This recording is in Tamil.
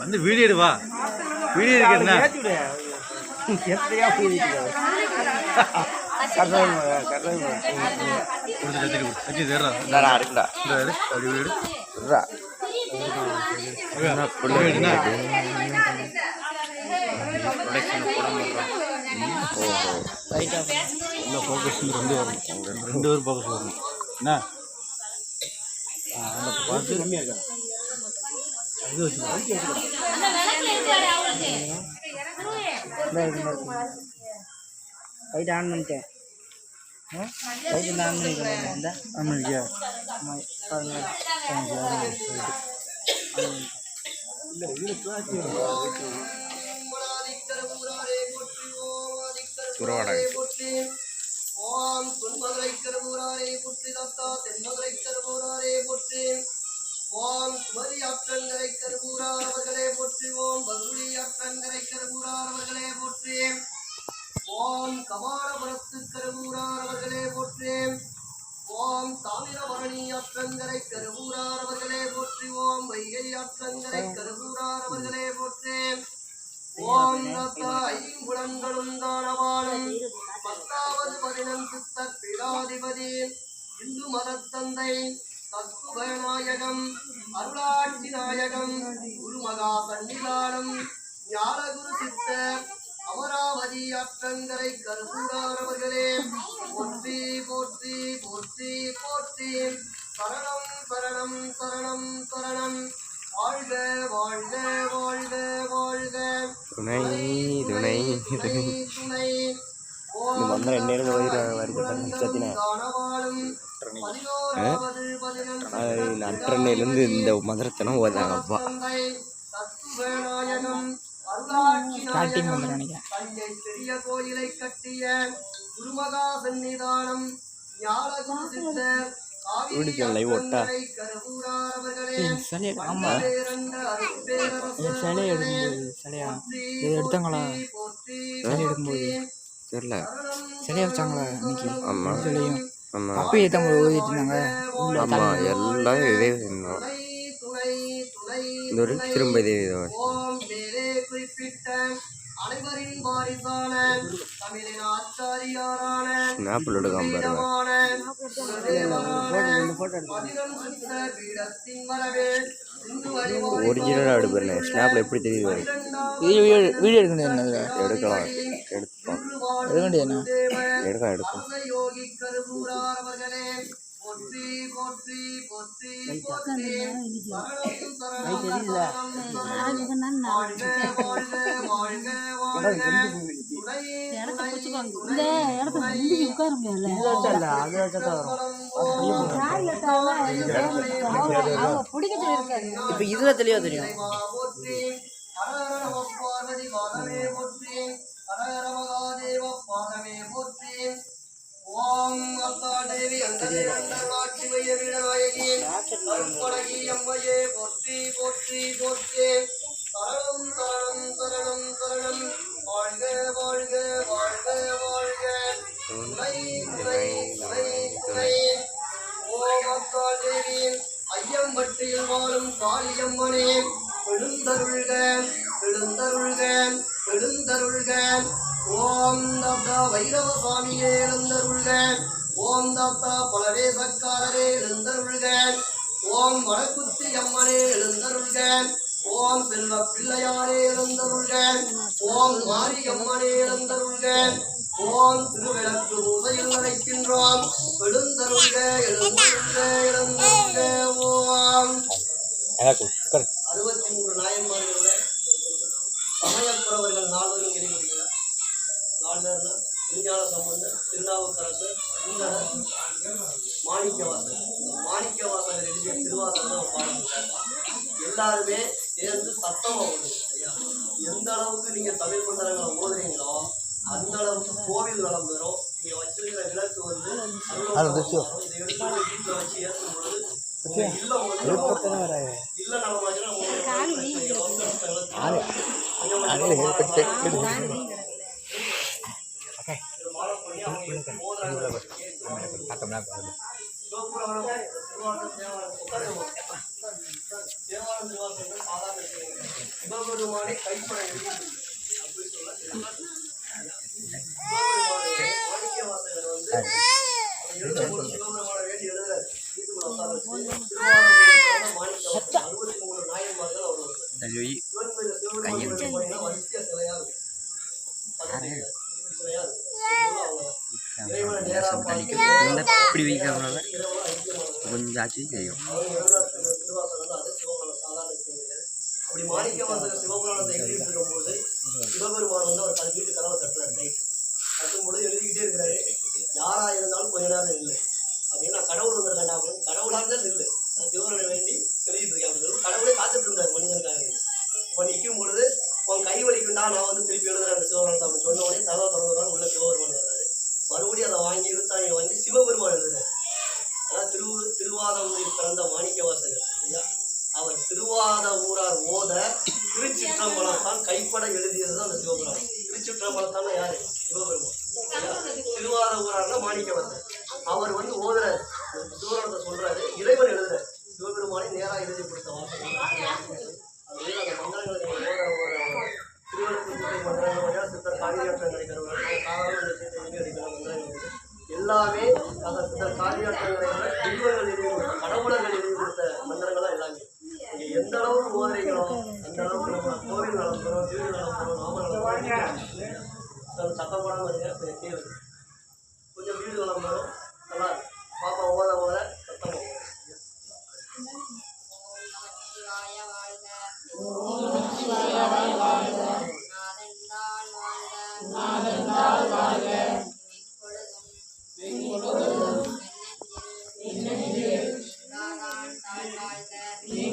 வந்து வீடியோ எடுவா வீடியோ எடுக்கிறேன் ரெண்டு பேரும் ஃபோக்கஸ் வரணும் என்ன பார்த்து கம்மியாக இருக்கா இது லைட் ஆன் பண்ணிட்டேன் லைட் ஆன் பண்ணிக்கிறேன் ஆன் பண்ணிக்கியா இல்லை ஓம் துன்மதுரை கருவூராரே புற்றி தத்தா தென்மதுரை கருவூராரே புற்றி ஓம் குமரி ஆற்றங்கரை கருவூரார் அவர்களே போற்றி ஓம் பதுளி ஆற்றங்கரை கருவூரார் அவர்களே போற்றி ஓம் கபாலபுரத்து கருவூரார் அவர்களே போற்றி ஓம் தாமிரபரணி ஆற்றங்கரை கருவூரார் அவர்களே போற்றி ஓம் வைகை ஆற்றங்கரை கருவூரார் அவர்களே போற்றி ஓம் ஐம்புலங்களும் தானவானும் 10வது 11 தற்பீடாதிபதி இந்து மதத்தந்தை தத்துவநாயகம் அருளாட்சி நாயகம் குருமகா சன்னிதானம் ஞானகுரு சித்தர் அமராவதி ஆற்றங்கரை கருவூரார் அவர்களே போற்றி போற்றி போற்றி போற்றி சரணம் சரணம் சரணம் சரணம் வாழ்க வாழ்க வாழ்க வாழ்க துணை துணை துணை நற்றண்ணையிலிருந்து இந்த மந்திரத்தனம் ஓதாங்கப்பா ஸ்டார்டிங் மந்திரம் தஞ்சை பெரிய கோயிலை கட்டிய குருமகா சன்னிதானம் ஞானகுரு சித்தர் லைவ் ஒட்டா சிலையை சிலையா இது எடுத்தாங்களா சிலை எடுக்கும்போது தெரியல சிலையை வச்சாங்களா இன்னைக்கு ஆமா சிலையும் ஆமா அப்பயே தான் ஓதிட்டு இருந்தாங்க ஆமா எல்லாம் இதே இந்த ஒரு திரும்ப இதே அனைவரின் வாரிசான தமிழின் ஆச்சாரியாரான ஸ்னாப்ல எடுக்காம ஒரிஜினலா எடுப்பேன் ஸ்னாப்ல எப்படி தெரியுது வீடியோ எடுக்கணும் என்ன எடுக்கலாம் எடுத்துப்பான் எடுக்க வேண்டியது எடுக்கும் யோகி கருவூரார் அவர்களே போற்றி போற்றி போற்றி போற்றி இப்ப இதுல தெளிவா தெரியும் ஓம் அத்தா தேவி அந்தே அண்டராட்சிமய வீரநாயகி அருட்படகி அம்மையே போற்றி போற்றி போற்றி சரணம் சரணம் சரணம் சரணம் வாழ்க வாழ்க வாழ்க வாழ்க துணை துணை துணை துணை ஓம் அத்தா தேவி ஐயம்பட்டியில் வாழும் காளியம்மனே எழுந்தருள்க எழுந்தருள்க எழுந்தருள்க ஓம் தாத்தா வைரவ சுவாமியே எழுந்தருள்க ஓம் தாத்தா பலவேசக்காரரே எழுந்தருள்க ஓம் வடக்குத்தி அம்மனே எழுந்தருள்க ஓம் செல்வ பிள்ளையாரே எழுந்தருள்க ஓம் மாரியம்மனே எழுந்தருள்க ஓம் திருவிளக்கு பூசையில் அழைக்கின்றோம் எழுந்தருள்க எழுந்தருள்க எழுந்தருள்க ஓம் 63 நாயன்மார்கள சமயப்புறவர்கள் 4 பேரும் கேள்விப்பட்டீங்களா? 4 பேர்னா திருஞான சம்பந்தர், திருநாவுக்கரசர், மாணிக்கவாசகர். மாணிக்கவாசகர் எழுதிய திருவாசகம் பாடம் எல்லாருமே சேர்ந்து சத்தமா ஓடுது. எந்த அளவுக்கு நீங்க தமிழ் மந்திரங்களை ஓதுறீங்களோ அந்த அளவுக்கு கோவில் வளம் பெறும். நீங்க வச்சிருக்கிற விளக்கு வந்து இதை எடுத்து வீட்டுல வச்சு ஏற்றும் பொழுது இல்ல சாதாரண திருவாசகம் சாதாரண விஷயம். சிவபெருமானை கைப்பட எழுதி அப்படி சொல்ல சிவபெருமானை மாணிக்க வாசகர் வந்து எழுதும்போது சிவபெருமான வேண்டி எழுத வீட்டுக்குள்ள உட்கார வச்சு மாணிக்க வாசகர் 63 நாயன்மார்கள் அவர் சிவன் கோயில சிவபெருமான போனீங்கன்னா வரிசையா சிலையா இருக்கும். சிலையா இருக்கும். இறைவனை நேரா இப்படி வைக்கிறதுனால கொஞ்சம் ஆச்சு செய்யும். அப்படி மாணிக்க வாசகர் சிவபுராணத்தை எழுதிட்டு இருக்கும்போது சிவபெருமான் வந்து அவர் வீட்டு கதவை தட்டுறாரு. நைட் தட்டும்போது எழுதிக்கிட்டே இருக்கிறாரு. யாரா இருந்தாலும் கொஞ்ச நேரம் இல்லை அப்படின்னு நான் கடவுள் வந்திருக்கேன்டா அப்படின்னு கடவுளாக இருந்தால் இல்லை நான் சிவபெருமானை வேண்டி எழுதிட்டு இருக்கேன் அப்படின்னு சொல்லி கடவுளே காத்துட்டு இருந்தார் மனிதனுக்காக. இப்போ நிற்கும் பொழுது உன் கை வலிக்குண்டா நான் வந்து திருப்பி எழுதுறேன் அந்த சிவபுராணத்தை அப்படின்னு சொன்ன உடனே கதவை திறந்துடுறாரு. உள்ள சிவபெருமான் வர்றாரு. மறுபடியும் அதை வாங்கி இழுத்தாணியை வாங்கி சிவபெருமான் எழுதுறாரு. அதான் திருவாதூரில் பிறந்த மாணிக்க வாசகர் ஐயா. அவர் திருவாத ஊரார் ஓத திருச்சிற்றம்பலத்தான் கைப்பட எழுதியதுதான் அந்த சிவபெருமான். திருச்சிற்றம்பலத்தான யாரு? சிவபெருமான். திருவாத ஊரார்னா மாணிக்க வாசகர். அவர் வந்து ஓதுற சிவபெருமானத்தை சொல்றாரு. இறைவன் எழுதுற சிவபெருமானை நேராக எழுதி கொடுத்த வாசகர். அந்த மந்திரங்களை திருவள்ளுவர் மந்திரங்கள் சித்தர் காளியாட்டம் கிடைக்கிறவங்க சாதாரண விஷயத்தை எடுக்கிற மந்திரங்கள் எல்லாமே அந்த சித்தர் காளியாட்டங்களை தெய்வங்கள் எழுதி கொடுத்த கடவுளர்கள் எழுதி கொடுத்த மந்திரங்கள்லாம் எல்லாமே இங்கே எந்த அளவுக்கு ஓதுறீங்களோ அந்த அளவுக்கு நம்ம கோவில் நடத்துகிறோம், வீடு நடத்துகிறோம், நாம நடத்துகிறோம். சத்தம் போடாமல் இருங்க. கொஞ்சம் கேள்வி கொஞ்சம் வீடு நடத்துகிறோம். நல்லா பாப்பா ஓத ஓத சத்தம்